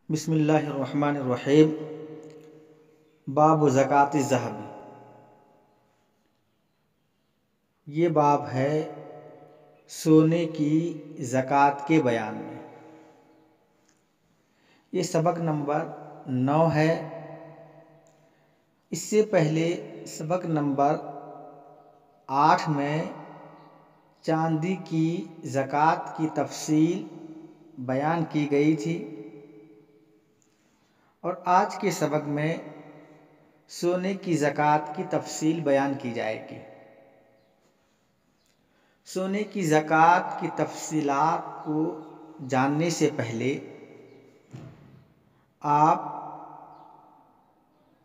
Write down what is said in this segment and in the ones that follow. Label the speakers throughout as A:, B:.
A: بسم اللہ الرحمن الرحیم۔ باب زکوٰۃ الذہب۔ یہ باب ہے سونے کی زکوٰۃ کے بیان میں۔ یہ سبق نمبر 9 ہے۔ اس سے پہلے سبق نمبر 8 میں چاندی کی زکوٰۃ کی تفصیل بیان کی گئی تھی، اور آج کے سبق میں سونے کی زکوٰۃ کی تفصیل بیان کی جائے گی۔ سونے کی زکوٰۃ کی تفصیلات کو جاننے سے پہلے آپ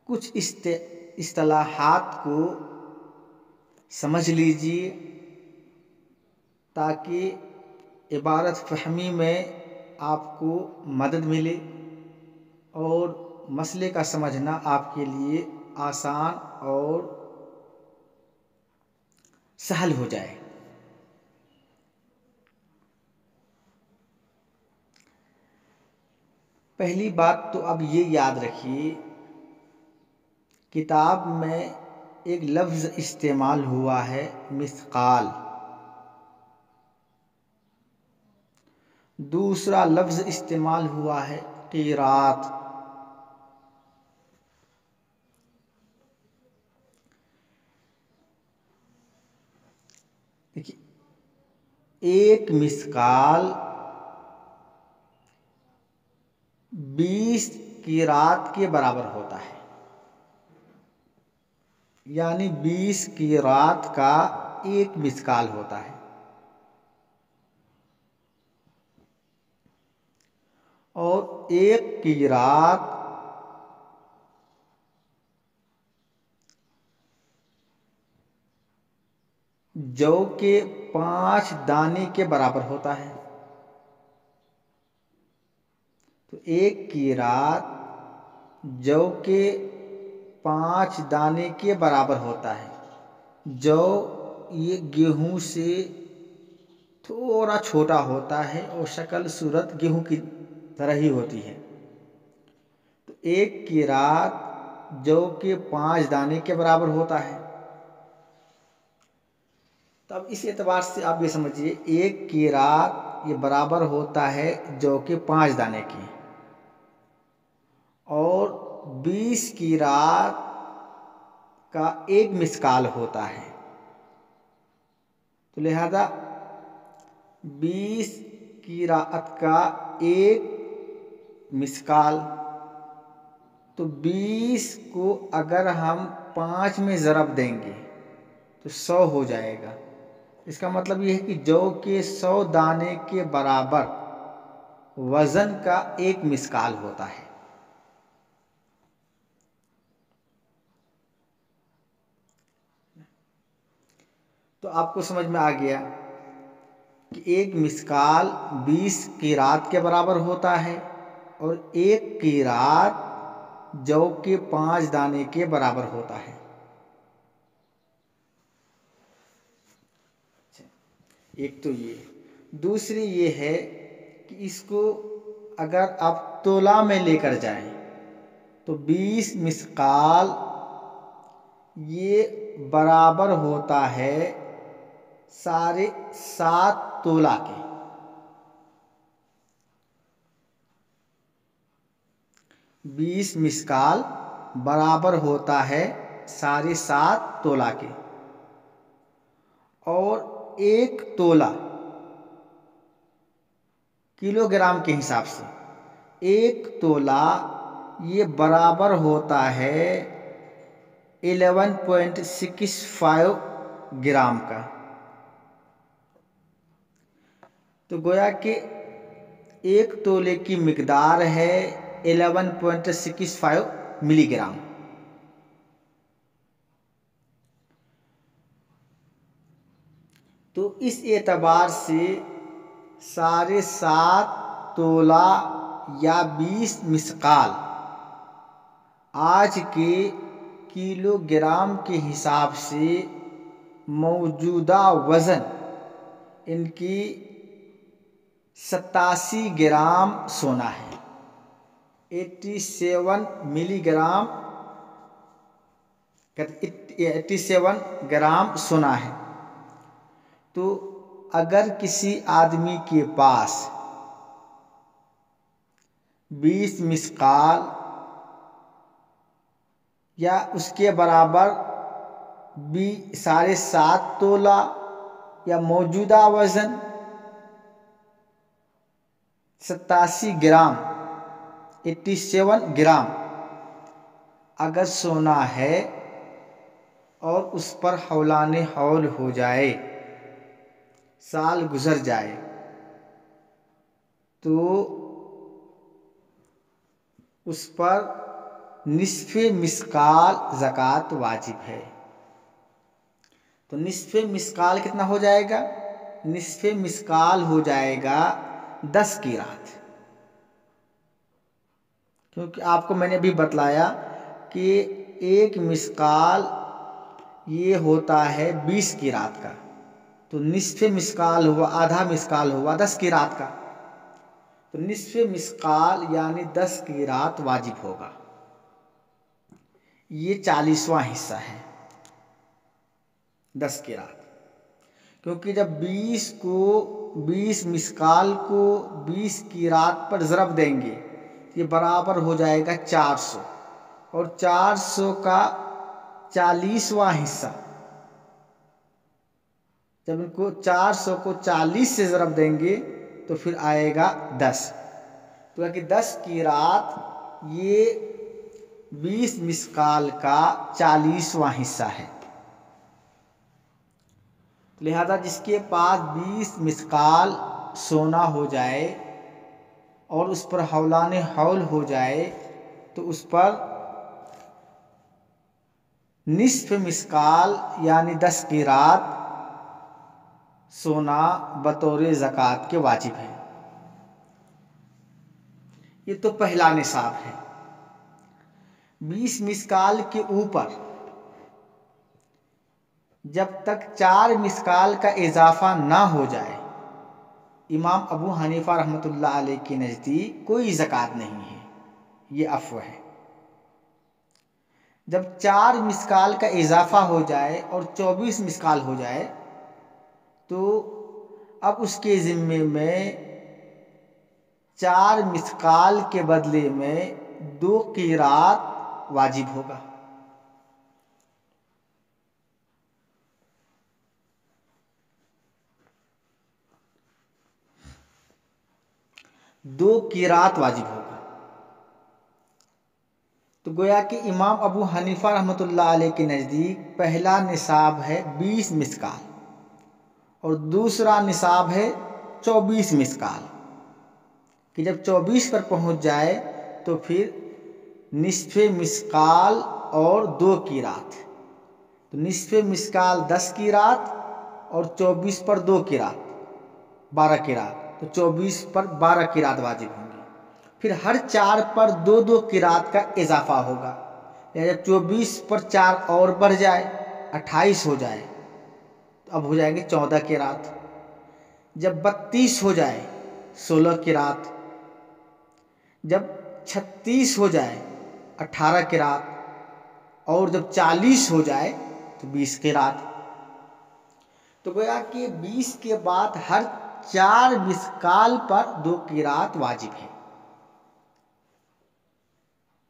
A: کچھ اصطلاحات کو سمجھ لیجیے تاکہ عبارت فہمی میں آپ کو مدد ملے اور مسئلے کا سمجھنا آپ کے لیے آسان اور سہل ہو جائے۔ پہلی بات تو اب یہ یاد رکھیے، کتاب میں ایک لفظ استعمال ہوا ہے مثقال، دوسرا لفظ استعمال ہوا ہے قیراط۔ دیکھیے، ایک مثقال 20 قیراط کے برابر ہوتا ہے، یعنی 20 قیراط کا ایک مثقال ہوتا ہے، اور ایک قیراط جو کہ 5 دانے کے برابر ہوتا ہے۔ تو ایک قیراط جو کہ 5 دانے کے برابر ہوتا ہے، جو یہ گیہوں سے تھوڑا چھوٹا ہوتا ہے اور شکل صورت گیہوں کی طرح ہی ہوتی ہے۔ تو ایک قیراط جو کہ 5 دانے کے برابر ہوتا ہے۔ تب اس اعتبار سے آپ یہ سمجھیے، ایک قیراط یہ برابر ہوتا ہے جو کہ 5 دانے کی، اور 20 قیراط کا ایک مثقال ہوتا ہے۔ تو لہذا 20 قیراط کا ایک مثقال، تو 20 کو اگر ہم 5 میں ضرب دیں گے تو 100 ہو جائے گا۔ اس کا مطلب یہ ہے کہ جو کہ 100 دانے کے برابر وزن کا ایک مثقال ہوتا ہے۔ تو آپ کو سمجھ میں آ گیا کہ ایک مثقال 20 قیراط کے برابر ہوتا ہے، اور ایک قیراط جو کہ 5 دانے کے برابر ہوتا ہے۔ ایک تو یہ، دوسری یہ ہے کہ اس کو اگر آپ تولہ میں لے کر جائیں تو 20 مثقال یہ برابر ہوتا ہے 7.5 تولہ کے۔ 20 مثقال برابر ہوتا ہے 7.5 تولہ کے، اور ایک تولہ کلو گرام کے حساب سے، ایک تولہ یہ برابر ہوتا ہے 11.65 گرام کا۔ تو گویا کہ ایک تولے کی مقدار ہے 11.65 ملی گرام۔ تو اس اعتبار سے 7.5 تولہ یا 20 مثقال آج کے کلو گرام کے حساب سے موجودہ وزن ان کی 87 گرام سونا ہے۔ 87 ملی گرام 87 گرام سونا ہے۔ تو اگر کسی آدمی کے پاس 20 مثقال یا اس کے برابر 7.5 تولہ یا موجودہ وزن 87 گرام 87 گرام اگر سونا ہے اور اس پر حولان حول ہو جائے، سال گزر جائے، تو اس پر نصف مثقال زکوٰۃ واجب ہے۔ تو نصف مثقال کتنا ہو جائے گا؟ نصف مثقال ہو جائے گا 10 قیراط، کیونکہ آپ کو میں نے ابھی بتلایا کہ ایک مثقال یہ ہوتا ہے 20 قیراط کا، تو نصف مثقال ہوا، آدھا مثقال ہوا 10 قیراط کا، تو نصف مثقال یعنی 10 قیراط واجب ہوگا۔ یہ 40واں حصہ ہے 10 قیراط، کیونکہ جب 20 مثقال کو 20 قیراط پر ضرب دیں گے، یہ برابر ہو جائے گا 400، اور 400 کا 40واں حصہ، جب ان کو 400 کو 40 سے ضرب دیں گے تو پھر آئے گا 10، تو کہ 10 قیراط یہ 20 مثقال کا 40واں حصہ ہے۔ لہذا جس کے پاس 20 مثقال سونا ہو جائے اور اس پر حولان حول ہو جائے تو اس پر نصف مثقال یعنی 10 قیراط سونا بطور زکوٰۃ کے واجب ہے۔ یہ تو پہلا نصاب ہے۔ 20 مثقال کے اوپر جب تک 4 مثقال کا اضافہ نہ ہو جائے، امام ابو حنیفہ رحمۃ اللہ علیہ کے نزدیک کوئی زکوٰۃ نہیں ہے، یہ عفو ہے۔ جب 4 مثقال کا اضافہ ہو جائے اور 24 مثقال ہو جائے تو اب اس کے ذمے میں 4 مثقال کے بدلے میں 2 قیراط واجب ہوگا۔ 2 قیراط واجب ہوگا۔ تو گویا کہ امام ابو حنیفہ رحمۃ اللہ علیہ کے نزدیک پہلا نصاب ہے 20 مثقال اور دوسرا نصاب ہے 24 مثقال، کہ جب 24 پر پہنچ جائے تو پھر نصف مثقال اور 2 قیراط، تو نصف مثقال 10 قیراط اور 24 پر 2 قیراط 12 قیراط، تو 24 پر 12 قیراط واجب ہوں گے۔ پھر ہر 4 پر 2 قیراط کا اضافہ ہوگا، یا جب 24 پر 4 اور بڑھ جائے 28 ہو جائے تو اب ہو جائیں گے 14 قیراط، جب 32 ہو جائے 16 قیراط، جب 36 ہو جائے 18 قیراط، اور جب 40 ہو جائے تو 20 قیراط۔ تو گویا کہ 20 کے بعد ہر 4 مثقال پر 2 قیراط واجب ہے،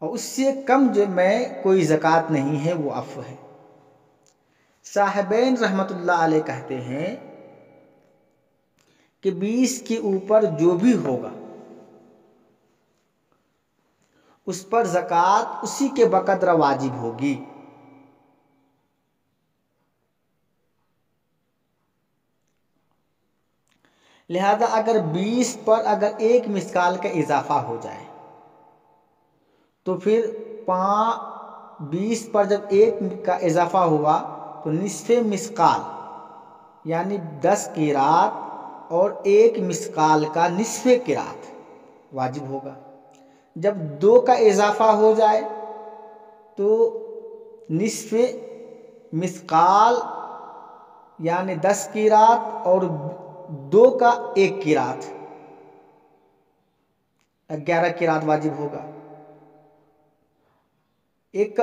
A: اور اس سے کم جو میں کوئی زکوٰۃ نہیں ہے، وہ عفو ہے۔ صاحبین رحمۃ اللہ علیہ کہتے ہیں کہ 20 کے اوپر جو بھی ہوگا اس پر زکوٰۃ اسی کے بقدر واجب ہوگی۔ لہذا اگر 20 پر اگر 1 مثقال کا اضافہ ہو جائے تو پھر 20 پر جب 1 کا اضافہ ہوا تو نصف مثقال یعنی 10 قیراط اور 1 مثقال کا نصف قیراط واجب ہوگا۔ جب 2 کا اضافہ ہو جائے تو نصف مثقال یعنی 10 قیراط اور 2 کا 1 قیراط 11 قیراط واجب ہوگا۔ 1 کا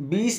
A: 20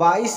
A: 22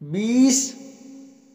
A: 20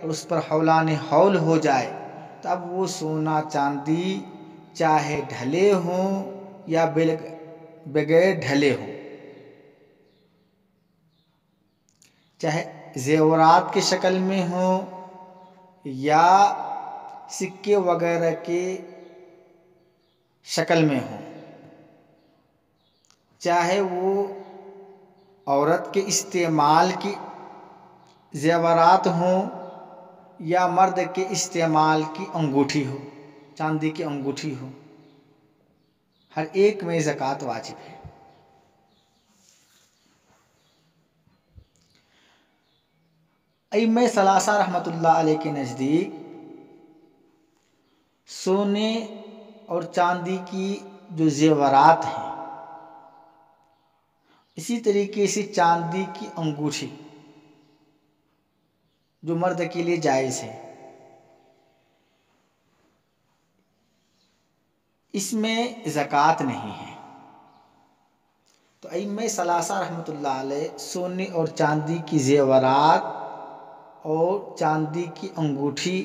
A: اور اس پر حولان حول ہو جائے تو اب وہ سونا چاندی چاہے ڈھلے ہوں یا بغیر ڈھلے ہوں، چاہے زیورات کی شکل میں ہوں یا سکے وغیرہ کی شکل میں ہوں، چاہے وہ عورت کے استعمال کی زیورات ہوں یا مرد کے استعمال کی انگوٹھی ہو، چاندی کی انگوٹھی ہو، ہر ایک میں زکوٰۃ واجب ہے۔ ائمہ ثلاثہ رحمۃ اللہ علیہ کے نزدیک سونے اور چاندی کی جو زیورات ہیں، اسی طریقے سے چاندی کی انگوٹھی جو مرد کے لیے جائز ہے، اس میں زکوٰۃ نہیں ہے۔ تو ائمہ ثلاثہ رحمۃ اللہ علیہ سونے اور چاندی کی زیورات اور چاندی کی انگوٹھی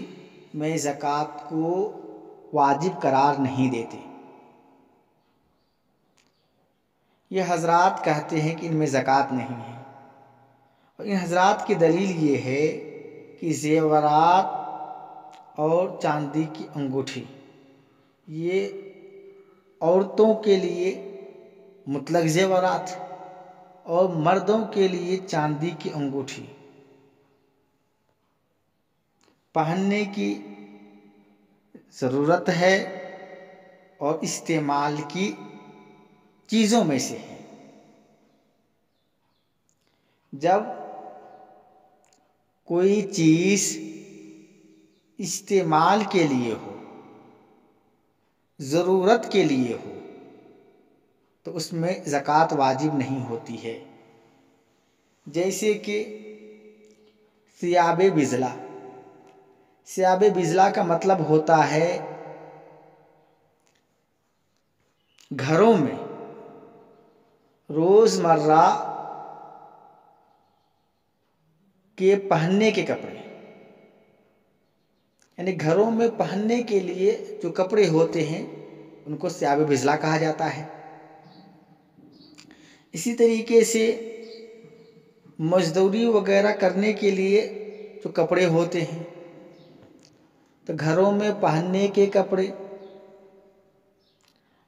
A: میں زکوٰۃ کو واجب قرار نہیں دیتے۔ یہ حضرات کہتے ہیں کہ ان میں زکوٰۃ نہیں ہے، اور ان حضرات کی دلیل یہ ہے کہ زیورات اور چاندی کی انگوٹھی یہ عورتوں کے لیے مطلق زیورات اور مردوں کے لیے چاندی کی انگوٹھی پہننے کی ضرورت ہے اور استعمال کی چیزوں میں سے ہے۔ جب کوئی چیز استعمال کے لیے ہو، ضرورت کے لیے ہو، تو اس میں زکوٰۃ واجب نہیں ہوتی ہے۔ جیسے کہ ثیاب بذلہ، ثیاب بذلہ کا مطلب ہوتا ہے گھروں میں روزمرہ کے پہننے کے کپڑے، یعنی گھروں میں پہننے کے لیے جو کپڑے ہوتے ہیں ان کو ثیاب بذلہ کہا جاتا ہے۔ اسی طریقے سے مزدوری وغیرہ کرنے کے لیے جو کپڑے ہوتے ہیں، تو گھروں میں پہننے کے کپڑے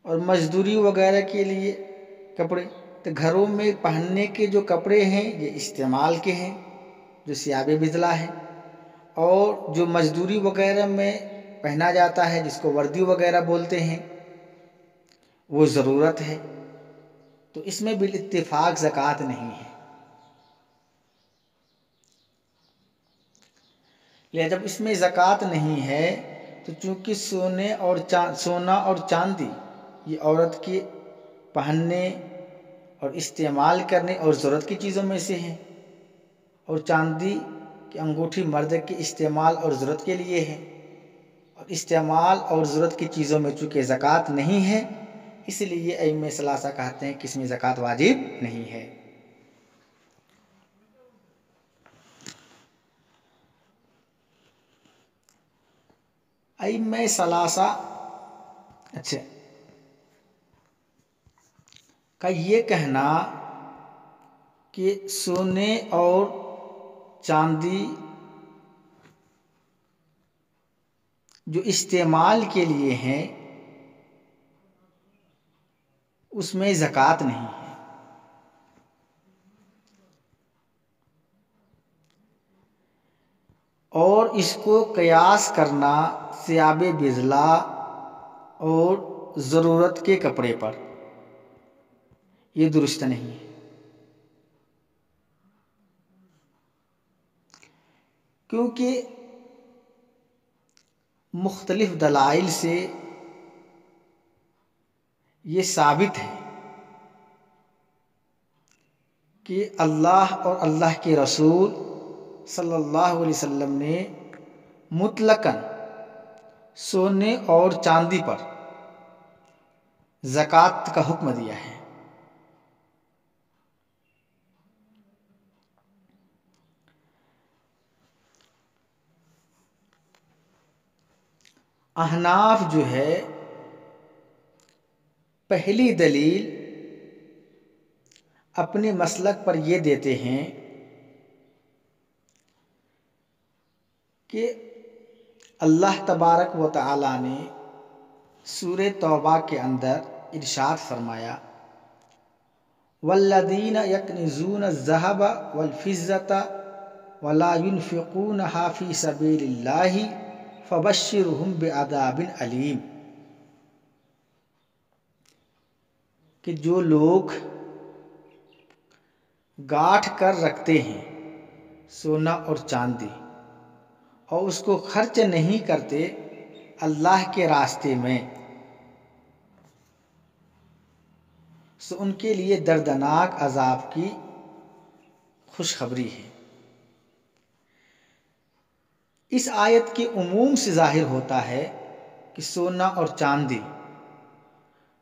A: اور مزدوری وغیرہ کے لیے کپڑے، تو گھروں میں پہننے کے جو کپڑے ہیں یہ استعمال کے ہیں جو ثیاب بذلہ ہے، اور جو مزدوری وغیرہ میں پہنا جاتا ہے جس کو وردی وغیرہ بولتے ہیں وہ ضرورت ہے، تو اس میں بالاتفاق زکوٰۃ نہیں ہے۔ لہذا جب اس میں زکوٰۃ نہیں ہے تو چونکہ سونا اور چاندی یہ عورت کے پہننے اور استعمال کرنے اور ضرورت کی چیزوں میں سے ہیں، اور چاندی کی انگوٹھی مرد کے استعمال اور ضرورت کے لیے ہے، اور استعمال اور ضرورت کی چیزوں میں چونکہ زکوٰۃ نہیں ہے، اس لیے ائمہ ثلاثہ کہتے ہیں کہ اس میں زکوٰۃ واجب نہیں ہے۔ ائمہ ثلاثہ کا یہ کہنا کہ سونے اور چاندی جو استعمال کے لیے ہیں اس میں زکوٰۃ نہیں ہے، اور اس کو قیاس کرنا ثیاب بذلہ اور ضرورت کے کپڑے پر یہ درست نہیں ہے، کیونکہ مختلف دلائل سے یہ ثابت ہے کہ اللہ اور اللہ کے رسول صلی اللہ علیہ وسلم نے مطلقاً سونے اور چاندی پر زکوٰۃ کا حکم دیا ہے۔ احناف جو ہے پہلی دلیل اپنے مسلک پر یہ دیتے ہیں کہ اللہ تبارک و تعالی نے سورہ توبہ کے اندر ارشاد فرمایا والذین یکنزون الذہب والفضة ولا ينفقونها فی سبیل اللہ فبشرهم بعذاب علیم، کہ جو لوگ گاٹھ کر رکھتے ہیں سونا اور چاندی اور اس کو خرچ نہیں کرتے اللہ کے راستے میں، سو ان کے لیے دردناک عذاب کی خوشخبری ہے۔ اس آیت کے عموم سے ظاہر ہوتا ہے کہ سونا اور چاندی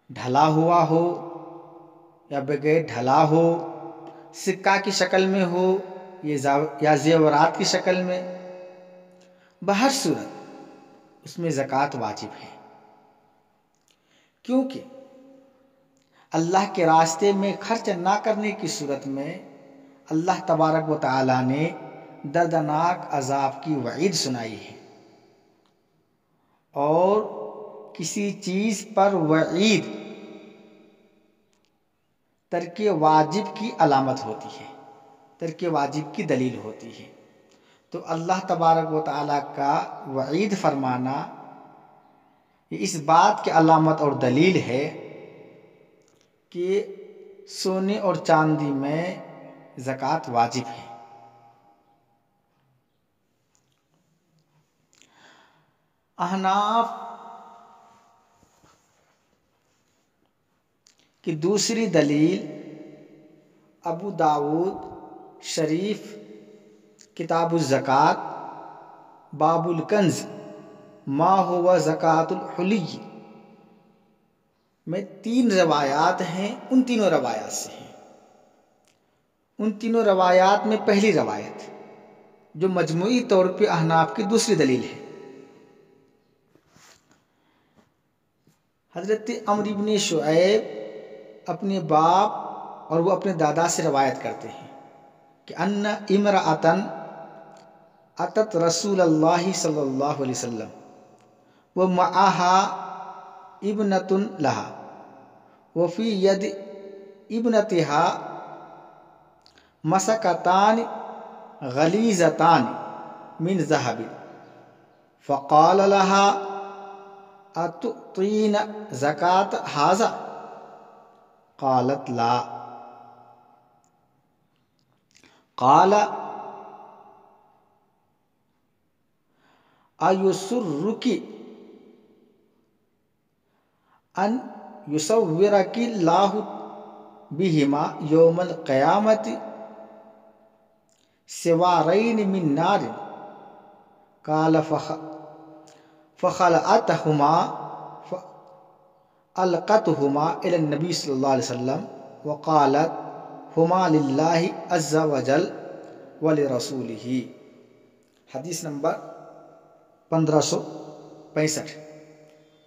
A: ڈھلا ہوا ہو یا بغیر ڈھلا ہو، سکہ کی شکل میں ہو یا زیورات کی شکل میں، بہر صورت اس میں زکوٰۃ واجب ہے، کیونکہ اللہ کے راستے میں خرچ نہ کرنے کی صورت میں اللہ تبارک و تعالی نے دردناک عذاب کی وعید سنائی ہے، اور کسی چیز پر وعید ترک واجب کی علامت ہوتی ہے، ترک واجب کی دلیل ہوتی ہے۔ تو اللہ تبارک و تعالی کا وعید فرمانا یہ اس بات کی علامت اور دلیل ہے کہ سونے اور چاندی میں زکوٰۃ واجب ہے۔ احناف کی دوسری دلیل ابو داود شریف کتاب الزکوٰۃ باب الکنز ما ہوا زکوٰۃ الحلی میں 3 روایات ہیں، ان تینوں روایات سے ہیں۔ ان تینوں روایات میں پہلی روایت جو مجموعی طور پہ احناف کی دوسری دلیل ہے، حضرت عمرو بن شعیب اپنے باپ اور وہ اپنے دادا سے روایت کرتے ہیں کہ ان امرأۃ اتت رسول اللہ صلی اللہ علیہ وسلم ومعها ابنۃ لها وفی ید ابنتها مسکتان غلیظتان من ذهب فقال لها اتؤتین زکاة ھذا قالت لا قال ایسرک ان یصورک اللہ بہما یوم القیامۃ سوارین من نار قال فخلعتہما فالقتہما الی النبی صلی اللہ علیہ وسلم وقالت ہما للہ عز وجل ولرسولہ۔ حدیث نمبر 1565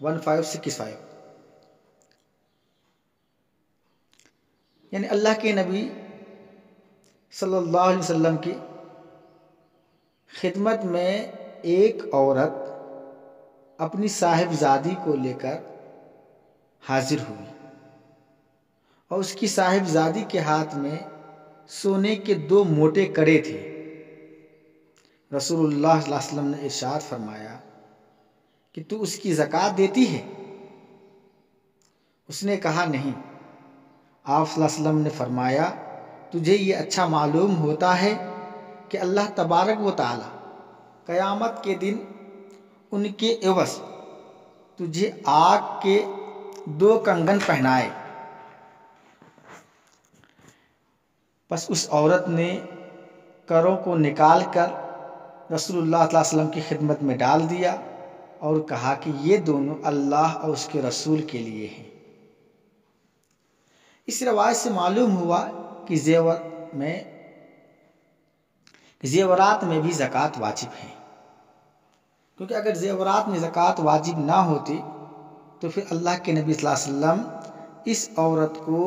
A: 1565۔ یعنی اللہ کے نبی صلی اللہ علیہ وسلم کی خدمت میں ایک عورت اپنی صاحبزادی کو لے کر حاضر ہوئی اور اس کی صاحبزادی کے ہاتھ میں سونے کے 2 موٹے کڑے تھے۔ رسول اللہ صلی اللہ علیہ وسلم نے ارشاد فرمایا کہ تو اس کی زکوٰۃ دیتی ہے؟ اس نے کہا نہیں۔ آپ صلی اللہ علیہ وسلم نے فرمایا تجھے یہ اچھا معلوم ہوتا ہے کہ اللہ تبارک و تعالی قیامت کے دن ان کے عوض تجھے آگ کے 2 کنگن پہنائے۔ بس اس عورت نے کروں کو نکال کر رسول اللہ صلی اللہ علیہ وسلم کی خدمت میں ڈال دیا اور کہا کہ یہ دونوں اللہ اور اس کے رسول کے لیے ہیں۔ اس روایت سے معلوم ہوا کہ زیورات میں بھی زکوٰۃ واجب ہے۔ کیونکہ اگر زیورات میں زکوٰۃ واجب نہ ہوتی تو پھر اللہ کے نبی صلی اللہ علیہ وسلم اس عورت کو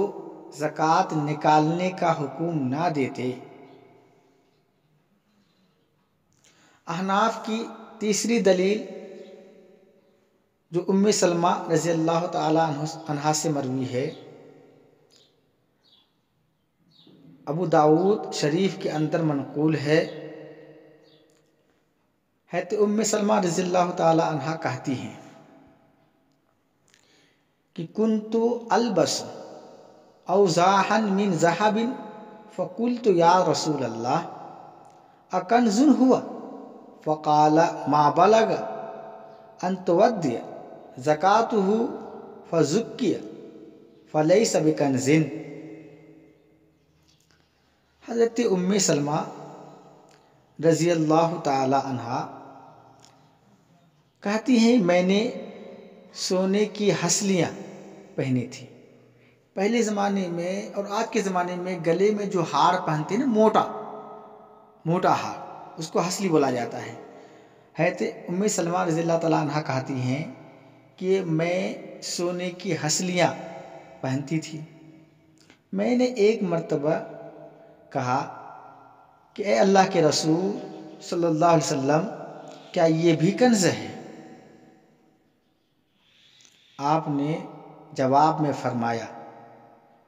A: زکوٰۃ نکالنے کا حکم نہ دیتے۔ احناف کی تیسری دلیل جو ام سلمہ رضی اللہ تعالی عنہا سے مروی ہے، ابو داؤد شریف کے اندر منقول ہے، حضرت ام سلمہ رضی اللہ تعالی عنہا کہتی ہیں کہ کنت البس اوزاحا من ذهب فقلت یا رسول اللہ اکنز ہوا فقال ما بلغ ان تودی زکاتہ فزکی فلیس بکنز۔ حضرت ام سلمہ رضی اللہ تعالی عنہا کہتی ہیں میں نے سونے کی ہسلیاں پہنی تھی۔ پہلے زمانے میں اور آج کے زمانے میں گلے میں جو ہار پہنتے ہیں نا، موٹا ہار، اس کو ہسلی بولا جاتا ہے۔ حضرت ام سلمہ رضی اللہ تعالیٰ عنہ کہتی ہیں کہ میں سونے کی ہسلیاں پہنتی تھی۔ میں نے ایک مرتبہ کہا کہ اے اللہ کے رسول صلی اللہ علیہ وسلم، کیا یہ بھی کنز ہے؟ آپ نے جواب میں فرمایا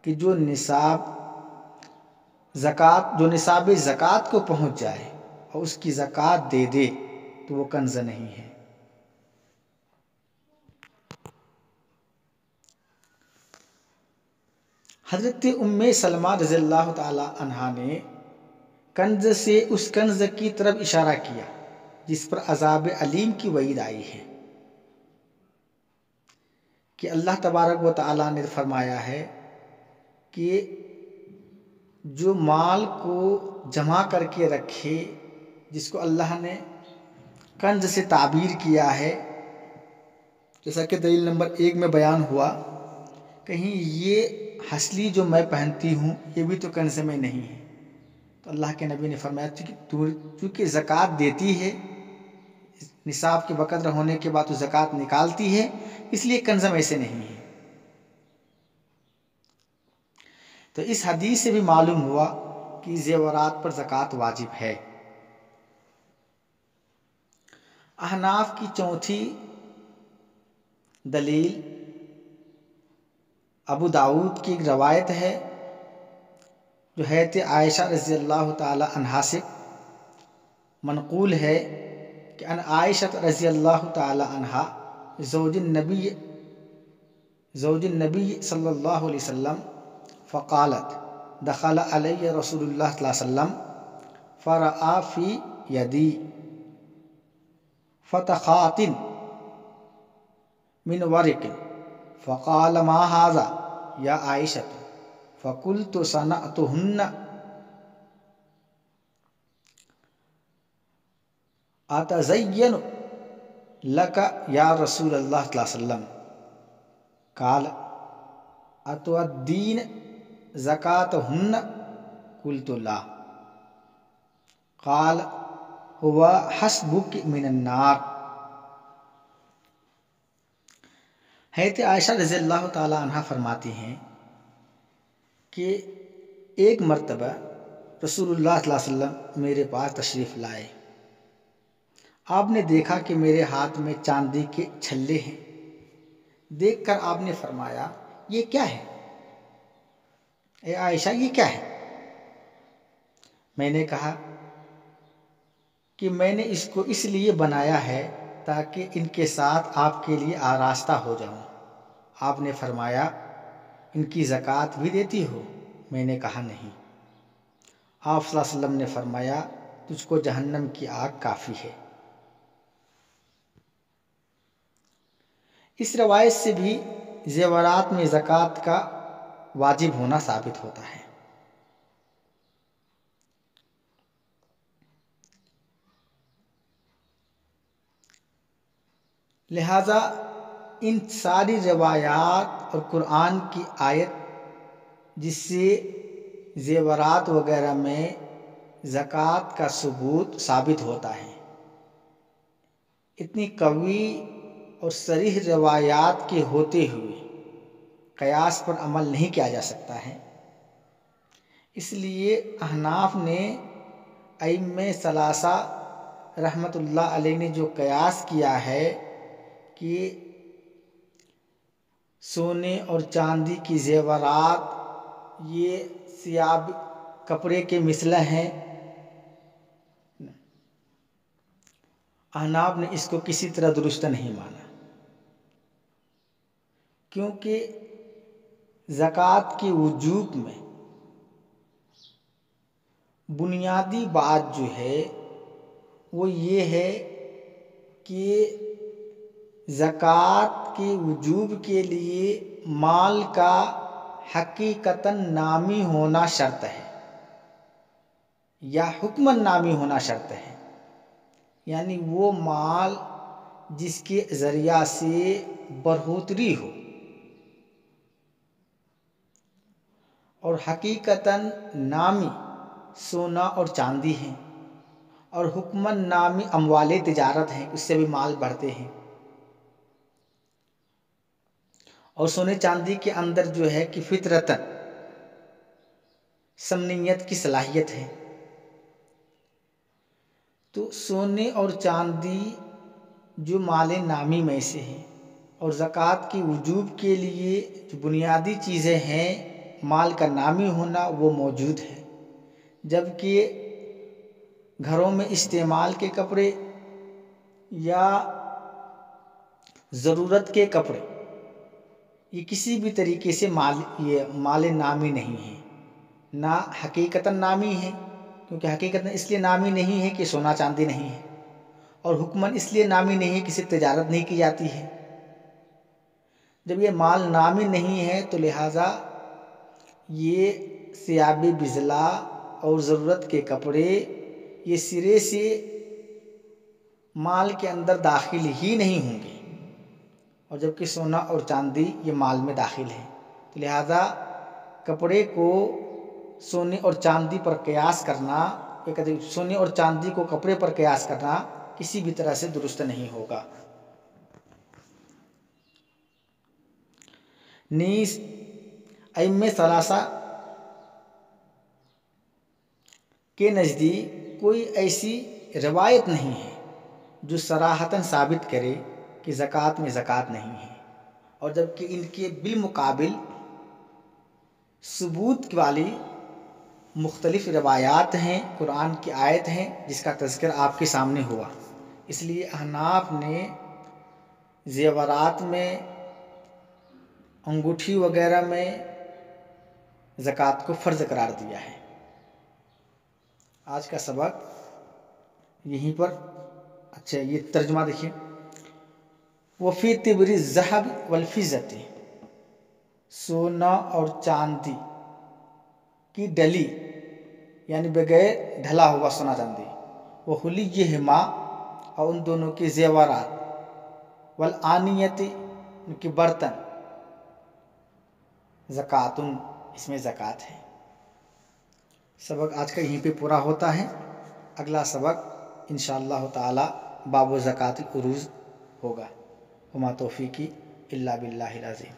A: کہ جو نصاب زکوٰۃ کو پہنچ جائے اور اس کی زکوٰۃ دے دے تو وہ کنز نہیں ہے۔ حضرت ام سلمہ رضی اللہ تعالی عنہا نے کنز سے اس کنز کی طرف اشارہ کیا جس پر عذاب علیم کی وعید آئی ہے، کہ اللہ تبارک و تعالیٰ نے فرمایا ہے کہ جو مال کو جمع کر کے رکھے، جس کو اللہ نے کنز سے تعبیر کیا ہے، جیسا کہ دلیل نمبر 1 میں بیان ہوا، کہیں یہ ہسلی جو میں پہنتی ہوں یہ بھی تو کنز میں نہیں ہے۔ تو اللہ کے نبی نے فرمایا کہ تو چونکہ زکوٰۃ دیتی ہے، نصاب کے بقدر ہونے کے بعد تو زکوٰۃ نکالتی ہے، اس لیے کنز میں سے نہیں ہے۔ تو اس حدیث سے بھی معلوم ہوا کہ زیورات پر زکوٰۃ واجب ہے۔ احناف کی چوتھی دلیل ابو داؤد کی ایک روایت ہے جو حضرت عائشہ رضی اللہ تعالی عنہا سے منقول ہے کہ ان عائشہ رضی اللہ تعالی عنہا زوج النبی صلی اللہ علیہ وسلم فقالت دخل علی رسول اللہ صلی اللہ علیہ وسلم فرآ فی یدی فتخات من ورق فقال ما هذا یا عائشہ فقلت صنعتهن اتزین لک یا رسول اللہ صلی اللہ علیہ وسلم قال اتؤدین زکاتہن قلت لا قال هو حسبک من النار۔ حضرت عائشہ رضی اللہ تعالی عنہ فرماتی ہیں کہ ایک مرتبہ رسول اللہ صلی اللہ علیہ وسلم میرے پاس تشریف لائے، آپ نے دیکھا کہ میرے ہاتھ میں چاندی کے چھلے ہیں، دیکھ کر آپ نے فرمایا یہ کیا ہے؟ اے عائشہ یہ کیا ہے؟ میں نے کہا کہ میں نے اس کو اس لیے بنایا ہے تاکہ ان کے ساتھ آپ کے لیے آراستہ ہو جاؤں۔ آپ نے فرمایا ان کی زکوٰۃ بھی دیتی ہو؟ میں نے کہا نہیں۔ آپ صلی اللہ علیہ وسلم نے فرمایا تجھ کو جہنم کی آگ کافی ہے۔ اس روایت سے بھی زیورات میں زکوٰۃ کا واجب ہونا ثابت ہوتا ہے۔ لہذا ان ساری روایات اور قرآن کی آیت جس سے زیورات وغیرہ میں زکوٰۃ کا ثبوت ثابت ہوتا ہے، اتنی قوی اور صریح روایات کے ہوتے ہوئے قیاس پر عمل نہیں کیا جا سکتا ہے۔ اس لیے احناف نے ائمہ ثلاثہ رحمۃ اللہ علیہ نے جو قیاس کیا ہے کہ سونے اور چاندی کی زیورات یہ ثیاب کپڑے کے مثل ہیں، احناف نے اس کو کسی طرح درست نہیں مانا، کیونکہ زکوٰۃ کے وجوب میں بنیادی بات جو ہے وہ یہ ہے کہ زکوٰۃ کے وجوب کے لیے مال کا حقیقتاً نامی ہونا شرط ہے یا حکماً نامی ہونا شرط ہے، یعنی وہ مال جس کے ذریعہ سے بڑھوتری ہو اور حقیقتاً نامی سونا اور چاندی ہیں اور حکماً نامی اموال تجارت ہیں، اس سے بھی مال بڑھتے ہیں۔ اور سونے چاندی کے اندر جو ہے کہ فطرتاً ثمنیت کی صلاحیت ہے، تو سونے اور چاندی جو مال نامی میں سے ہیں اور زکوٰۃ کے وجوب کے لیے جو بنیادی چیزیں ہیں مال کا نامی ہونا وہ موجود ہے، جبکہ گھروں میں استعمال کے کپڑے یا ضرورت کے کپڑے یہ کسی بھی طریقے سے مال نامی نہیں ہے، نہ حقیقتاً نامی ہے، کیونکہ حقیقتاً اس لیے نامی نہیں ہے کہ سونا چاندی نہیں ہے، اور حکماً اس لیے نامی نہیں ہے کہ اسے تجارت نہیں کی جاتی ہے۔ جب یہ مال نامی نہیں ہے تو لہٰذا یہ ثیاب بزلا اور ضرورت کے کپڑے یہ سرے سے مال کے اندر داخل ہی نہیں ہوں گے، اور جبکہ سونا اور چاندی یہ مال میں داخل ہے، تو لہٰذا کپڑے کو سونے اور چاندی پر قیاس کرنا، سونے اور چاندی کو کپڑے پر قیاس کرنا کسی بھی طرح سے درست نہیں ہوگا۔ نیز ائمہ ثلاثہ کے نزدیک کوئی ایسی روایت نہیں ہے جو صراحتاً ثابت کرے کہ زکوٰۃ میں زکوٰۃ نہیں ہے، اور جبکہ ان کے بالمقابل ثبوت والی مختلف روایات ہیں، قرآن کی آیت ہیں جس کا تذکرہ آپ کے سامنے ہوا۔ اس لیے احناف نے زیورات میں، انگوٹھی وغیرہ میں زکوٰۃ کو فرض قرار دیا ہے۔ آج کا سبق یہیں پر اچھا یہ ترجمہ دیکھیے، وفی تبری الذہب والفضۃ، سونا اور چاندی کی ڈلی یعنی بغیر ڈھلا ہوا سونا چاندی، وحلیہما اور ان دونوں کے زیورات، والآنیۃ ان کے برتن، زکوٰۃ اس میں زکوٰۃ ہے۔ سبق آج کا یہیں پہ پورا ہوتا ہے، اگلا سبق انشاءاللہ تعالی باب زکوٰۃ العروض ہوگا۔ وما توفیقی الا باللہ العظیم۔